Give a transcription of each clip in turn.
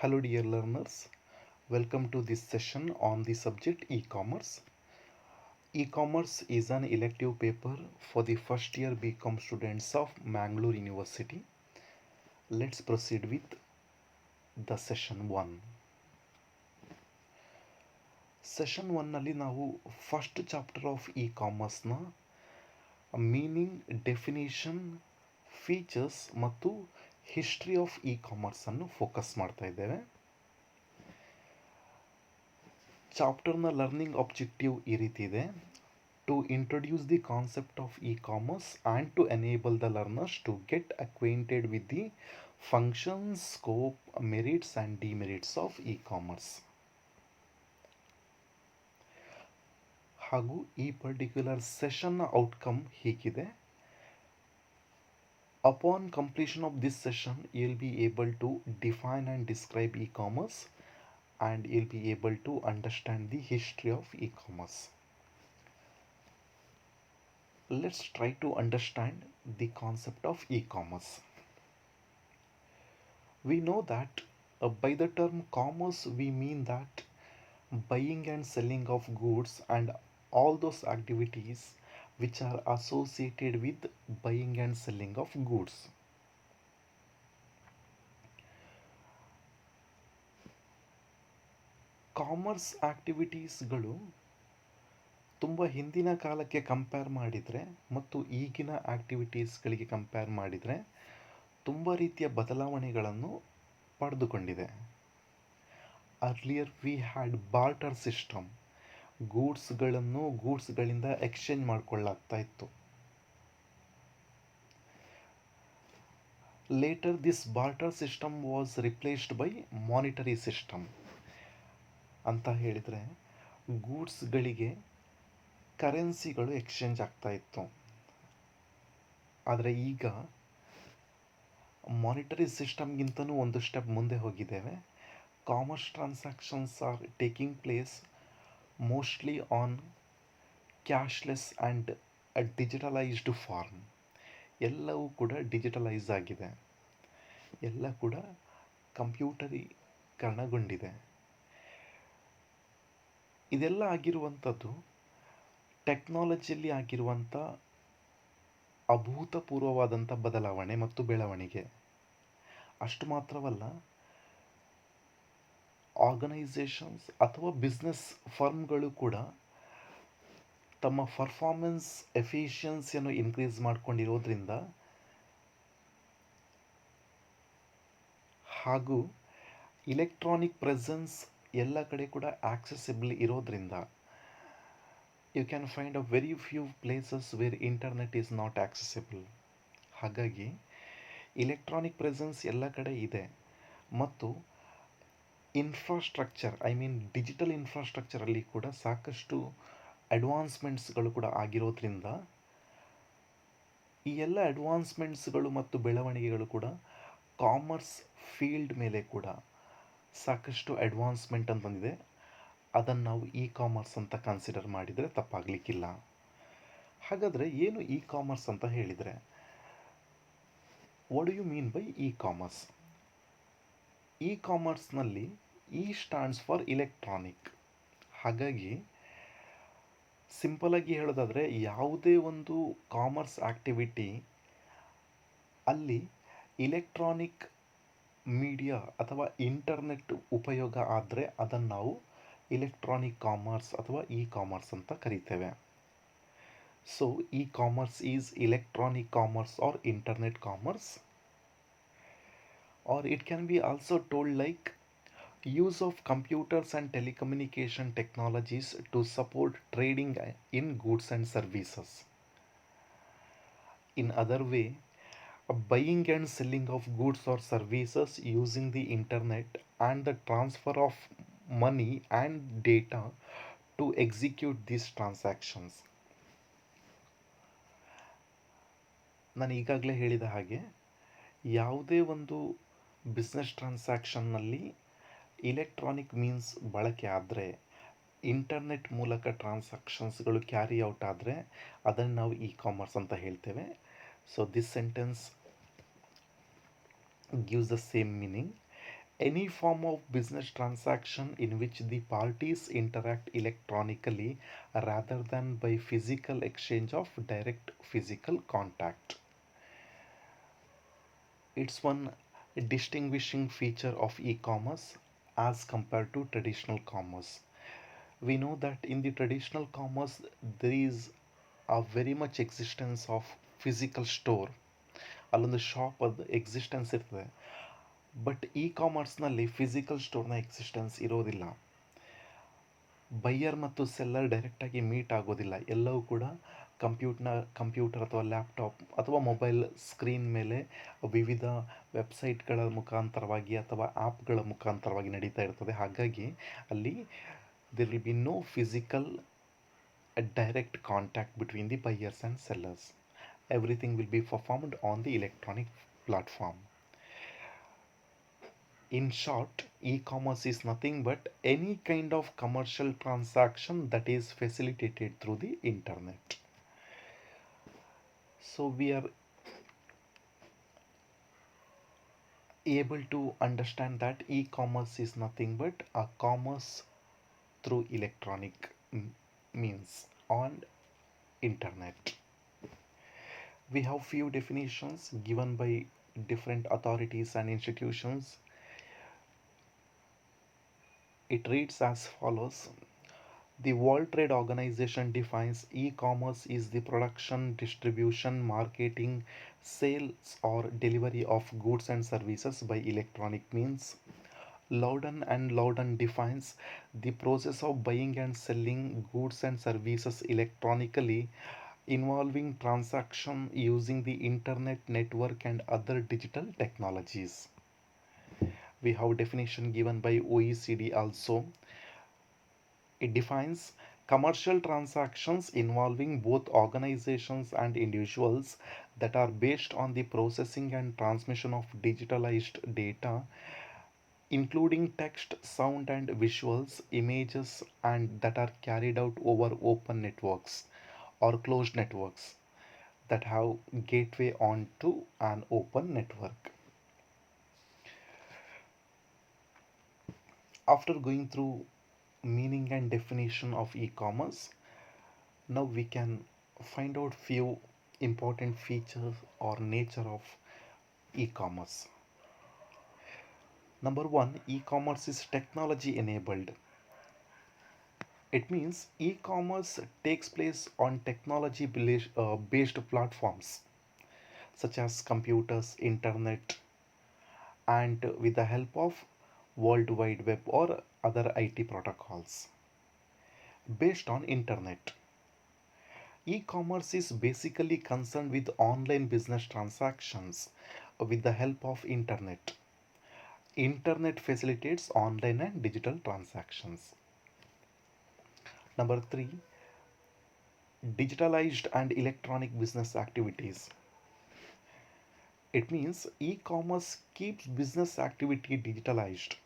Hello, dear learners. Welcome to this session on the subject e-commerce. E-commerce is an elective paper for the first year BCom students of Mangalore University. Let's proceed with the session 1. Session 1ನಲ್ಲಿ ನಾವು first chapter of ಇ ಕಾಮರ್ಸ್ನ meaning, definition, features ಮತ್ತು history of ಇ ಕಾಮರ್ಸನ್ನು focus ಮಾಡ್ತಾ ಇದ್ದೇವೆ. ಚಾಪ್ಟರ್ನ ಲರ್ನಿಂಗ್ ಆಬ್ಜೆಕ್ಟಿವ್ ಈ ರೀತಿ ಇದೆ: to introduce the concept of e commerce and to enable the learners to get acquainted with the functions, scope, merits and demerits of e commerce. ಹಾಗೂ ಈ ಪರ್ಟಿಕ್ಯುಲರ್ ಸೆಷನ್ನ ಔಟ್ಕಮ್ ಹೀಗಿದೆ: upon completion of this session you will be able to define and describe E commerce and you'll be able to understand the history of e-commerce. Let's try to understand the concept of e-commerce. We know that by the term commerce we mean that buying and selling of goods and all those activities which are associated with buying and selling of goods. Commerce ಆಕ್ಟಿವಿಟೀಸ್ಗಳು ತುಂಬ ಹಿಂದಿನ ಕಾಲಕ್ಕೆ compare ಮಾಡಿದರೆ ಮತ್ತು ಈಗಿನ ಆಕ್ಟಿವಿಟೀಸ್ಗಳಿಗೆ compare ಮಾಡಿದರೆ ತುಂಬ ರೀತಿಯ ಬದಲಾವಣೆಗಳನ್ನು ಪಡೆದುಕೊಂಡಿದೆ. Earlier we had barter system. ಗೂಡ್ಸ್ಗಳಿಂದ ಎಕ್ಸ್ಚೇಂಜ್ ಮಾಡಿಕೊಳ್ಳಾಗ್ತಾ ಇತ್ತು. Later this barter system was replaced by monetary system. ಅಂತ ಹೇಳಿದರೆ ಗೂಡ್ಸ್ಗಳಿಗೆ ಕರೆನ್ಸಿಗಳು ಎಕ್ಸ್ಚೇಂಜ್ ಆಗ್ತಾ ಇತ್ತು. ಆದರೆ ಈಗ ಮಾನಿಟರಿ ಸಿಸ್ಟಮ್ಗಿಂತನೂ ಒಂದು ಸ್ಟೆಪ್ ಮುಂದೆ ಹೋಗಿದ್ದೇವೆ. Commerce transactions are taking place mostly on cashless and digitalised form. ಎಲ್ಲವೂ ಕೂಡ ಡಿಜಿಟಲೈಸ್ ಆಗಿದೆ, ಎಲ್ಲ ಕೂಡ ಕಂಪ್ಯೂಟರೀಕರಣಗೊಂಡಿದೆ. ಇದೆಲ್ಲ ಆಗಿರುವಂಥದ್ದು ಟೆಕ್ನಾಲಜಿಯಲ್ಲಿ ಆಗಿರುವಂಥ ಅಭೂತಪೂರ್ವವಾದಂಥ ಬದಲಾವಣೆ ಮತ್ತು ಬೆಳವಣಿಗೆ. ಅಷ್ಟು ಮಾತ್ರವಲ್ಲ, ಆರ್ಗನೈಸೇಷನ್ಸ್ ಅಥವಾ ಬಿಸ್ನೆಸ್ ಫರ್ಮ್ಗಳು ಕೂಡ ತಮ್ಮ ಪರ್ಫಾರ್ಮೆನ್ಸ್ ಎಫಿಷಿಯನ್ಸಿಯನ್ನು ಇನ್ಕ್ರೀಸ್ ಮಾಡಿಕೊಂಡಿರೋದ್ರಿಂದ ಹಾಗೂ ಇಲೆಕ್ಟ್ರಾನಿಕ್ ಪ್ರೆಸೆನ್ಸ್ ಎಲ್ಲ ಕಡೆ ಕೂಡ ಆಕ್ಸೆಸಿಬಲ್ ಇರೋದ್ರಿಂದ you can find a very few places where internet is not accessible. ಹಾಗಾಗಿ ಇಲೆಕ್ಟ್ರಾನಿಕ್ ಪ್ರೆಸೆನ್ಸ್ ಎಲ್ಲ ಕಡೆ ಇದೆ ಮತ್ತು ಇನ್ಫ್ರಾಸ್ಟ್ರಕ್ಚರ್, ಡಿಜಿಟಲ್ ಇನ್ಫ್ರಾಸ್ಟ್ರಕ್ಚರಲ್ಲಿ ಕೂಡ ಸಾಕಷ್ಟು ಅಡ್ವಾನ್ಸ್ಮೆಂಟ್ಸ್ಗಳು ಕೂಡ ಆಗಿರೋದ್ರಿಂದ ಈ ಎಲ್ಲ ಅಡ್ವಾನ್ಸ್ಮೆಂಟ್ಸ್ಗಳು ಮತ್ತು ಬೆಳವಣಿಗೆಗಳು ಕೂಡ ಕಾಮರ್ಸ್ ಫೀಲ್ಡ್ ಮೇಲೆ ಕೂಡ ಸಾಕಷ್ಟು ಅಡ್ವಾನ್ಸ್ಮೆಂಟ್ ಅಂತ ಬಂದಿದೆ. ಅದನ್ನು ನಾವು ಇ ಕಾಮರ್ಸ್ ಅಂತ ಕನ್ಸಿಡರ್ ಮಾಡಿದರೆ ತಪ್ಪಾಗಲಿಕ್ಕಿಲ್ಲ. ಹಾಗಾದರೆ ಏನು ಇ ಕಾಮರ್ಸ್ ಅಂತ ಹೇಳಿದರೆ, what do you mean by e commerce? E ಕಾಮರ್ಸ್ನಲ್ಲಿ ಇ ಸ್ಟ್ಯಾಂಡ್ಸ್ ಫಾರ್ ಇಲೆಕ್ಟ್ರಾನಿಕ್. ಹಾಗಾಗಿ ಸಿಂಪಲಾಗಿ ಹೇಳೋದಾದರೆ, ಯಾವುದೇ ಒಂದು ಕಾಮರ್ಸ್ ಆಕ್ಟಿವಿಟಿ ಅಲ್ಲಿ ಇಲೆಕ್ಟ್ರಾನಿಕ್ ಮೀಡಿಯಾ ಅಥವಾ ಇಂಟರ್ನೆಟ್ ಉಪಯೋಗ ಆದರೆ ಅದನ್ನು ನಾವು ಇಲೆಕ್ಟ್ರಾನಿಕ್ ಕಾಮರ್ಸ್ ಅಥವಾ ಇ ಕಾಮರ್ಸ್ ಅಂತ ಕರಿತೇವೆ. So e commerce is electronic commerce or internet commerce, or it can be also told like use of computers and telecommunication technologies to support trading in goods and services. In other way, buying and selling of goods or services using the internet and the transfer of money and data to execute these transactions. ನಾನು ಈಗಾಗಲೇ ಹೇಳಿದ ಹಾಗೆ, ಯಾವುದೇ ಒಂದು business ಟ್ರಾನ್ಸಾಕ್ಷನ್ನಲ್ಲಿ electronic means ಬಳಕೆ ಆದರೆ, internet ಮೂಲಕ ಟ್ರಾನ್ಸಾಕ್ಷನ್ಸ್ಗಳು carry out ಆದರೆ ಅದನ್ನು ನಾವು ಇ ಕಾಮರ್ಸ್ ಅಂತ ಹೇಳ್ತೇವೆ. So this sentence gives the same meaning. any form of business transaction in which the parties interact electronically rather than by physical exchange of direct physical contact. It's one distinguishing feature of e-commerce as compared to traditional commerce. We know that in the traditional commerce there is a very much existence of physical store, ಅಲ್ಲೊಂದು shop ಅದು existence ಇರ್ತದೆ. But E ಕಾಮರ್ಸ್ನಲ್ಲಿ physical ಸ್ಟೋರ್ನ existence ಇರೋದಿಲ್ಲ. Buyer ಮತ್ತು seller ಡೈರೆಕ್ಟಾಗಿ meet ಆಗೋದಿಲ್ಲ. ಎಲ್ಲವೂ ಕೂಡ ಕಂಪ್ಯೂಟರ್ ಅಥವಾ ಲ್ಯಾಪ್ಟಾಪ್ ಅಥವಾ ಮೊಬೈಲ್ ಸ್ಕ್ರೀನ್ ಮೇಲೆ ವಿವಿಧ ವೆಬ್ಸೈಟ್ಗಳ ಮುಖಾಂತರವಾಗಿ ಅಥವಾ ಆ್ಯಪ್ಗಳ ಮುಖಾಂತರವಾಗಿ ನಡೀತಾ ಇರ್ತದೆ. ಹಾಗಾಗಿ ಅಲ್ಲಿ there will be no physical direct contact between the buyers and sellers. Everything will be performed on the electronic platform. In short, e-commerce is nothing but any kind of commercial transaction that is facilitated through the internet. So we are able to understand that e-commerce is nothing but a commerce through electronic means on internet. We have few definitions given by different authorities and institutions. It reads as follows: the World Trade Organization defines e-commerce is the production, distribution, marketing, sales or delivery of goods and services by electronic means. Loudon defines the process of buying and selling goods and services electronically involving transaction using the internet network and other digital technologies. We have definition given by OECD also. It defines commercial transactions involving both organizations and individuals that are based on the processing and transmission of digitalized data, including text, sound, and visuals, images, and that are carried out over open networks or closed networks that have gateway onto an open network. After going through meaning and definition of e-commerce, now we can find out few important features or nature of e-commerce. Number one, e-commerce is technology enabled. It means e-commerce takes place on technology based platforms such as computers, internet, and with the help of World Wide Web or other IT protocols. Based on internet, e-commerce is basically concerned with online business transactions with the help of internet. Internet facilitates online and digital transactions. Number three, digitalized and electronic business activities. It means e-commerce keeps business activity digitalized.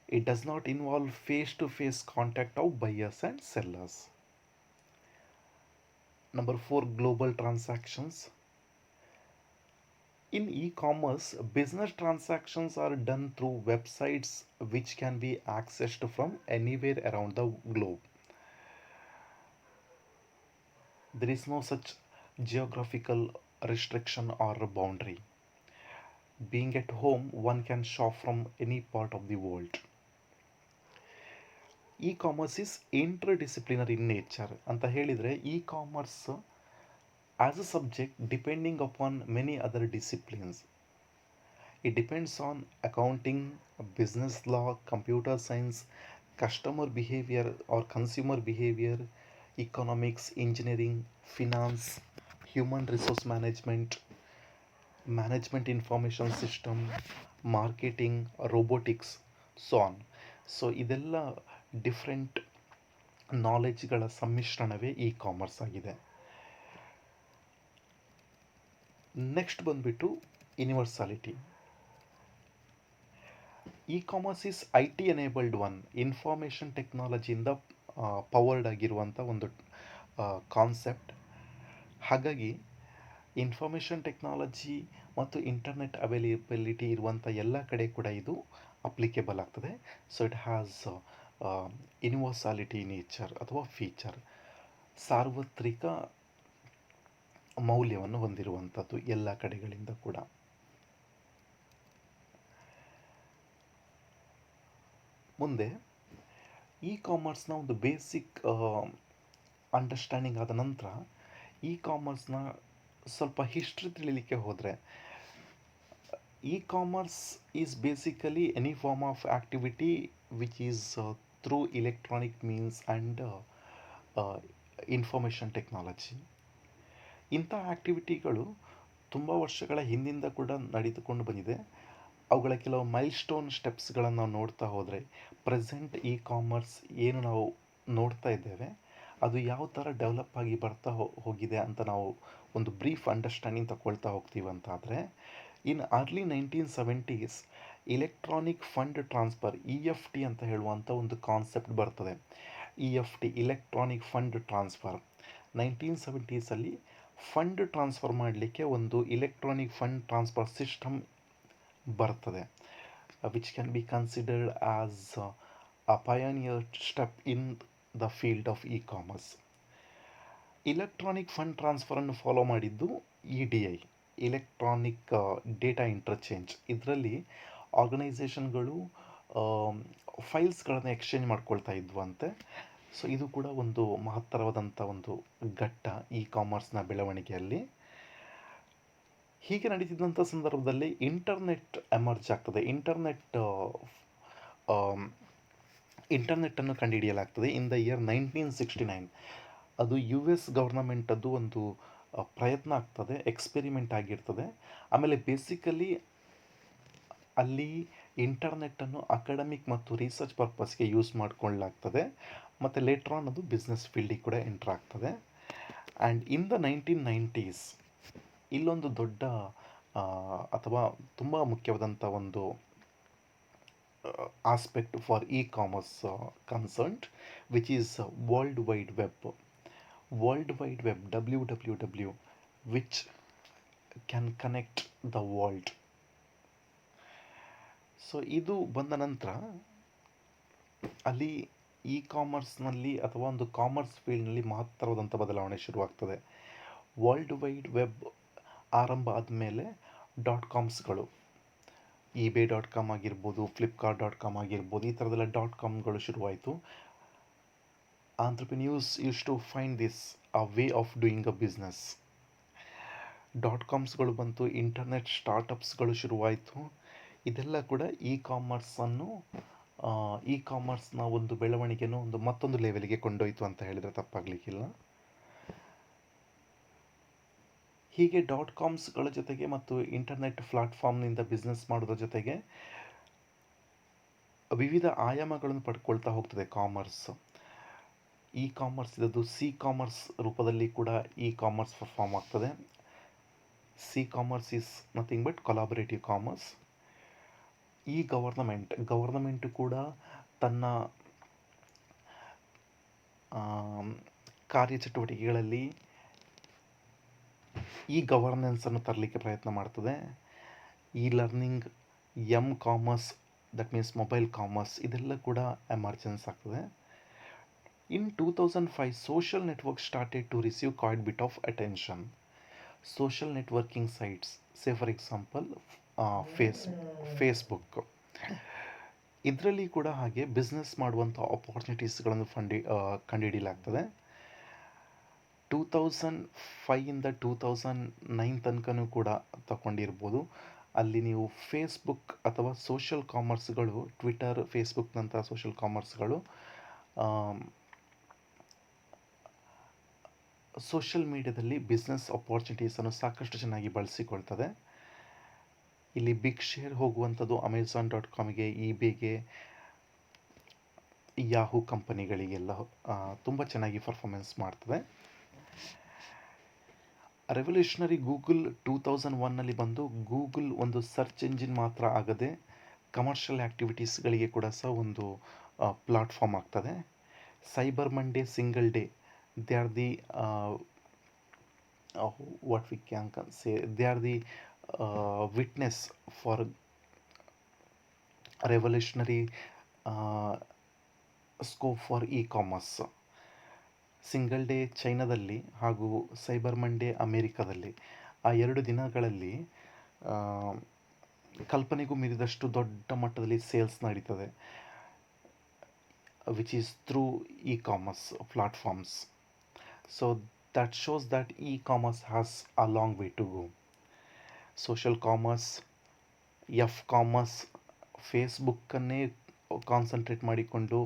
It does not involve face-to-face contact of buyers and sellers. Number four, global transactions. In e-commerce, business transactions are done through websites which can be accessed from anywhere around the globe. There is no such geographical restriction or boundary. Being at home, one can shop from any part of the world. E-commerce is interdisciplinary in nature. ಅಂತ ಹೇಳಿದ್ರೆ e-commerce as a subject depending upon many other disciplines. It depends on accounting, business law, computer science, customer behavior or consumer behavior, economics, engineering, finance, human resource management, management information system, marketing, robotics, so on. So ಇದೆಲ್ಲ different ನಾಲೆಜ್ಗಳ ಸಮ್ಮಿಶ್ರಣವೇ e commerce ಆಗಿದೆ. Next ಬಂದ್ಬಿಟ್ಟು universality. E commerce is IT enabled one, information ಟೆಕ್ನಾಲಜಿಯಿಂದ powered ಆಗಿರುವಂಥ ಒಂದು concept. ಹಾಗಾಗಿ information technology ಮತ್ತು ಇಂಟರ್ನೆಟ್ ಅವೈಲೇಬಿಲಿಟಿ ಇರುವಂಥ ಎಲ್ಲ ಕಡೆ ಕೂಡ ಇದು ಅಪ್ಲಿಕೇಬಲ್ ಆಗ್ತದೆ. So it has universality nature ಅಥವಾ ಫೀಚರ್, ಸಾರ್ವತ್ರಿಕ ಮೌಲ್ಯವನ್ನು ಹೊಂದಿರುವಂಥದ್ದು ಎಲ್ಲ ಕಡೆಗಳಿಂದ ಕೂಡ. ಮುಂದೆ ಇ ಕಾಮರ್ಸ್ನ ಒಂದು ಬೇಸಿಕ್ ಅಂಡರ್ಸ್ಟ್ಯಾಂಡಿಂಗ್ ಆದ ನಂತರ ಇ ಕಾಮರ್ಸ್ನ ಸ್ವಲ್ಪ ಹಿಸ್ಟ್ರಿ ತಿಳಿಲಿಕ್ಕೆ ಹೋದರೆ, e commerce is basically any form of activity which is through electronic means and information technology. ಇಂಥ ಆ್ಯಕ್ಟಿವಿಟಿಗಳು ತುಂಬ ವರ್ಷಗಳ ಹಿಂದಿಂದ ಕೂಡ ನಡೆದುಕೊಂಡು ಬಂದಿದೆ. ಅವುಗಳ ಕೆಲವು ಮೈಲ್ಸ್ಟೋನ್ ಸ್ಟೆಪ್ಸ್ಗಳನ್ನು ನಾವು ನೋಡ್ತಾ ಹೋದರೆ, ಪ್ರೆಸೆಂಟ್ ಇ ಕಾಮರ್ಸ್ ಏನು ನಾವು ನೋಡ್ತಾ ಇದ್ದೇವೆ ಅದು ಯಾವ ಥರ ಡೆವಲಪ್ ಆಗಿ ಬರ್ತಾ ಹೋಗಿದೆ ಅಂತ ನಾವು ಒಂದು ಬ್ರೀಫ್ ಅಂಡರ್ಸ್ಟ್ಯಾಂಡಿಂಗ್ ತಗೊಳ್ತಾ ಹೋಗ್ತೀವಿ ಅಂತಾದರೆ, in early 1970s electronic fund transfer EFT ಅಂತ ಹೇಳುವಂಥ ಒಂದು ಕಾನ್ಸೆಪ್ಟ್ ಬರ್ತದೆ. EFT ಇಲೆಕ್ಟ್ರಾನಿಕ್ ಫಂಡ್ ಟ್ರಾನ್ಸ್ಫರ್ 1970ಸಲ್ಲಿ ಫಂಡ್ ಟ್ರಾನ್ಸ್ಫರ್ ಮಾಡಲಿಕ್ಕೆ ಒಂದು ಇಲೆಕ್ಟ್ರಾನಿಕ್ ಫಂಡ್ ಟ್ರಾನ್ಸ್ಫರ್ ಸಿಸ್ಟಮ್ ಬರ್ತದೆ, which can be considered as a pioneer step in the field of e commerce. Electronic fund ಟ್ರಾನ್ಸ್ಫರನ್ನು ಫಾಲೋ ಮಾಡಿದ್ದು EDI, ಇಲೆಕ್ಟ್ರಾನಿಕ್ ಡೇಟಾ ಇಂಟರ್ಚೇಂಜ್. ಇದರಲ್ಲಿ ಆರ್ಗನೈಸೇಷನ್ಗಳು ಫೈಲ್ಸ್ಗಳನ್ನು exchange ಮಾಡ್ಕೊಳ್ತಾ ಇದ್ವಂತೆ. So ಇದು ಕೂಡ ಒಂದು ಮಹತ್ತರವಾದಂಥ ಒಂದು ಘಟ್ಟ ಇ ಕಾಮರ್ಸ್ನ ಬೆಳವಣಿಗೆಯಲ್ಲಿ. ಹೀಗೆ ನಡೀತಿದ್ದಂಥ ಸಂದರ್ಭದಲ್ಲಿ ಇಂಟರ್ನೆಟ್ ಎಮರ್ಜ್ ಆಗ್ತದೆ. ಇಂಟರ್ನೆಟ್ಟನ್ನು ಕಂಡುಹಿಡಿಯಲಾಗ್ತದೆ ಇನ್ ದ ಇಯರ್ 1969. ಅದು US ಗವರ್ನಮೆಂಟದ್ದು ಒಂದು ಪ್ರಯತ್ನ ಆಗ್ತದೆ, ಎಕ್ಸ್ಪೆರಿಮೆಂಟ್ ಆಗಿರ್ತದೆ. ಆಮೇಲೆ ಬೇಸಿಕಲಿ ಅಲ್ಲಿ ಇಂಟರ್ನೆಟ್ಟನ್ನು ಅಕಾಡೆಮಿಕ್ ಮತ್ತು ರಿಸರ್ಚ್ ಪರ್ಪಸ್ಗೆ ಯೂಸ್ ಮಾಡಿಕೊಳ್ಳಲಾಗ್ತದೆ, ಮತ್ತು ಲೇಟರ್ ಆನ್ ಅದು ಬಿಸ್ನೆಸ್ ಫೀಲ್ಡಿಗೆ ಕೂಡ ಎಂಟರ್ ಆಗ್ತದೆ. ಆ್ಯಂಡ್ ಇನ್ ದ 1990s ಇಲ್ಲೊಂದು ದೊಡ್ಡ ಅಥವಾ ತುಂಬ ಮುಖ್ಯವಾದಂಥ ಒಂದು aspect for e commerce concerned, which is world wide web. World wide web WWW, which can connect the world. So ಇದು ಬಂದ ನಂತರ ಅಲ್ಲಿ ಇ ಕಾಮರ್ಸ್ನಲ್ಲಿ ಅಥವಾ ಒಂದು ಕಾಮರ್ಸ್ ಫೀಲ್ಡ್ನಲ್ಲಿ ಮಹತ್ತರವಾದಂಥ ಬದಲಾವಣೆ ಶುರುವಾಗ್ತದೆ. ವರ್ಲ್ಡ್ ವೈಡ್ ವೆಬ್ ಆರಂಭ ಆದಮೇಲೆ .coms eBay.com ಆಗಿರ್ಬೋದು, Flipkart.com ಆಗಿರ್ಬೋದು, ಈ ಥರದೆಲ್ಲ .comಗಳು ಶುರುವಾಯಿತು. Entrepreneurs use to find this a way of doing a business. .comಸ್ಗಳು ಬಂತು, ಇಂಟರ್ನೆಟ್ ಸ್ಟಾರ್ಟಪ್ಸ್ಗಳು ಶುರುವಾಯಿತು. ಇದೆಲ್ಲ ಕೂಡ ಇ ಕಾಮರ್ಸ್ನ ಒಂದು ಬೆಳವಣಿಗೆನೂ ಮತ್ತೊಂದು ಲೆವೆಲ್ಗೆ ಕೊಂಡೊಯ್ತು ಅಂತ ಹೇಳಿದರೆ ತಪ್ಪಾಗಲಿಕ್ಕಿಲ್ಲ. ಹೀಗೆ .comಸ್ಗಳ ಜೊತೆಗೆ ಮತ್ತು ಇಂಟರ್ನೆಟ್ ಪ್ಲಾಟ್ಫಾರ್ಮ್ನಿಂದ ಬಿಸ್ನೆಸ್ ಮಾಡೋದ್ರ ಜೊತೆಗೆ ವಿವಿಧ ಆಯಾಮಗಳನ್ನು ಪಡ್ಕೊಳ್ತಾ ಹೋಗ್ತದೆ ಕಾಮರ್ಸ್. ಇ ಕಾಮರ್ಸ್ ಇದದ್ದು ಸಿ ಕಾಮರ್ಸ್ ರೂಪದಲ್ಲಿ ಕೂಡ ಇ ಕಾಮರ್ಸ್ ಫಾರ್ಮ್ ಆಗ್ತದೆ. C commerce is nothing but collaborative commerce. ಈ ಗವರ್ನಮೆಂಟ್ ಕೂಡ ತನ್ನ ಕಾರ್ಯಚಟುವಟಿಕೆಗಳಲ್ಲಿ ಈ ಗವರ್ನೆನ್ಸನ್ನು ತರಲಿಕ್ಕೆ ಪ್ರಯತ್ನ ಮಾಡ್ತದೆ. E learning, commerce, that means mobile commerce, ಇದೆಲ್ಲ ಕೂಡ ಎಮರ್ಜೆನ್ಸ್ ಆಗ್ತದೆ. In 2005 social networks started to receive quite bit of attention. Social networking sites, say for example Facebook, ಇದರಲ್ಲಿ ಕೂಡ ಹಾಗೆ ಬಿಸ್ನೆಸ್ ಮಾಡುವಂಥ ಆಪರ್ಚುನಿಟೀಸ್ಗಳನ್ನು ಕಂಡುಹಿಡಿಯಲಾಗ್ತದೆ. 2005ಇಂದ 2009 ತನಕನೂ ಕೂಡ ತಗೊಂಡಿರ್ಬೋದು. ಅಲ್ಲಿ ನೀವು ಫೇಸ್ಬುಕ್ ಅಥವಾ ಸೋಷಿಯಲ್ ಕಾಮರ್ಸ್ಗಳು, ಟ್ವಿಟರ್, ಫೇಸ್ಬುಕ್ನಂಥ ಸೋಷಿಯಲ್ ಕಾಮರ್ಸ್ಗಳು ಸೋಷಿಯಲ್ ಮೀಡಿಯಾದಲ್ಲಿ ಬಿಸ್ನೆಸ್ ಆಪರ್ಚುನಿಟೀಸನ್ನು ಸಾಕಷ್ಟು ಚೆನ್ನಾಗಿ ಬಳಸಿಕೊಳ್ತದೆ. ಇಲ್ಲಿ ಬಿಗ್ ಶೇರ್ ಹೋಗುವಂಥದ್ದು Amazon.comಗೆ, eBayಗೆ, ಯಾಹೂ ಕಂಪನಿಗಳಿಗೆಲ್ಲ ತುಂಬ ಚೆನ್ನಾಗಿ ಪರ್ಫಾರ್ಮೆನ್ಸ್ ಮಾಡ್ತದೆ. ರೆವಲ್ಯೂಷನರಿ ಗೂಗಲ್ 2001ನಲ್ಲಿ ಬಂದು ಗೂಗಲ್ ಒಂದು ಸರ್ಚ್ ಎಂಜಿನ್ ಮಾತ್ರ ಆಗದೆ ಕಮರ್ಷಿಯಲ್ ಆ್ಯಕ್ಟಿವಿಟೀಸ್ಗಳಿಗೆ ಕೂಡ ಸಹ ಒಂದು ಪ್ಲಾಟ್ಫಾರ್ಮ್ ಆಗ್ತದೆ. Cyber Monday, single day, they are the what we can say they are the witness for revolutionary scope for e commerce. Single day ಚೈನಾದಲ್ಲಿ ಹಾಗೂ ಸೈಬರ್ ಮಂಡೇ ಅಮೇರಿಕಾದಲ್ಲಿ, ಆ 2 ದಿನಗಳಲ್ಲಿ ಆ, ಕಲ್ಪನೆಗೂ ಮೀರಿದಷ್ಟು ದೊಡ್ಡ ಮಟ್ಟದಲ್ಲಿ ಸೇಲ್ಸ್ ನಡೀತದೆ, which is through e commerce platforms. So that shows that e commerce has a long way to go. Social commerce, f commerce, ಫೇಸ್ಬುಕ್ಕನ್ನೇ concentrate ಮಾಡಿಕೊಂಡು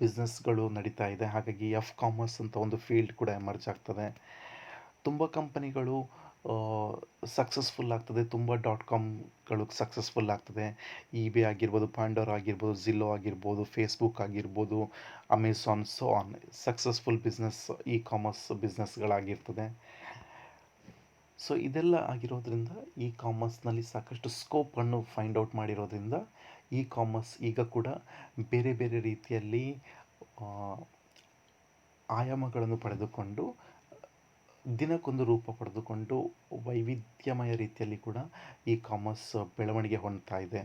ಬಿಸ್ನೆಸ್ಗಳು ನಡೀತಾ ಇದೆ. ಹಾಗಾಗಿ ಎಫ್ ಕಾಮರ್ಸ್ ಅಂತ ಒಂದು ಫೀಲ್ಡ್ ಕೂಡ ಎಮರ್ಜ್ ಆಗ್ತದೆ. ತುಂಬ ಕಂಪನಿಗಳು ಸಕ್ಸಸ್ಫುಲ್ ಆಗ್ತದೆ, ತುಂಬ .comಗಳು ಸಕ್ಸಸ್ಫುಲ್ ಆಗ್ತದೆ. ಇಬೇ ಆಗಿರ್ಬೋದು, ಪಾಂಡೋರ ಆಗಿರ್ಬೋದು, ಝಿಲ್ಲೋ ಆಗಿರ್ಬೋದು, ಫೇಸ್ಬುಕ್ ಆಗಿರ್ಬೋದು, Amazon, so an successful business e commerce ಬಿಸ್ನೆಸ್ಗಳಾಗಿರ್ತದೆ. ಸೊ ಇದೆಲ್ಲ ಆಗಿರೋದ್ರಿಂದ ಇ ಕಾಮರ್ಸ್ನಲ್ಲಿ ಸಾಕಷ್ಟು ಸ್ಕೋಪನ್ನು ಫೈಂಡ್ ಔಟ್ ಮಾಡಿರೋದ್ರಿಂದ ಇ ಕಾಮರ್ಸ್ ಈಗ ಕೂಡ ಬೇರೆ ಬೇರೆ ರೀತಿಯಲ್ಲಿ ಆಯಾಮಗಳನ್ನು ಪಡೆದುಕೊಂಡು, ದಿನಕ್ಕೊಂದು ರೂಪ ಪಡೆದುಕೊಂಡು ವೈವಿಧ್ಯಮಯ ರೀತಿಯಲ್ಲಿ ಕೂಡ ಇ ಕಾಮರ್ಸ್ ಬೆಳವಣಿಗೆ ಹೊಂದ್ತಾ ಇದೆ.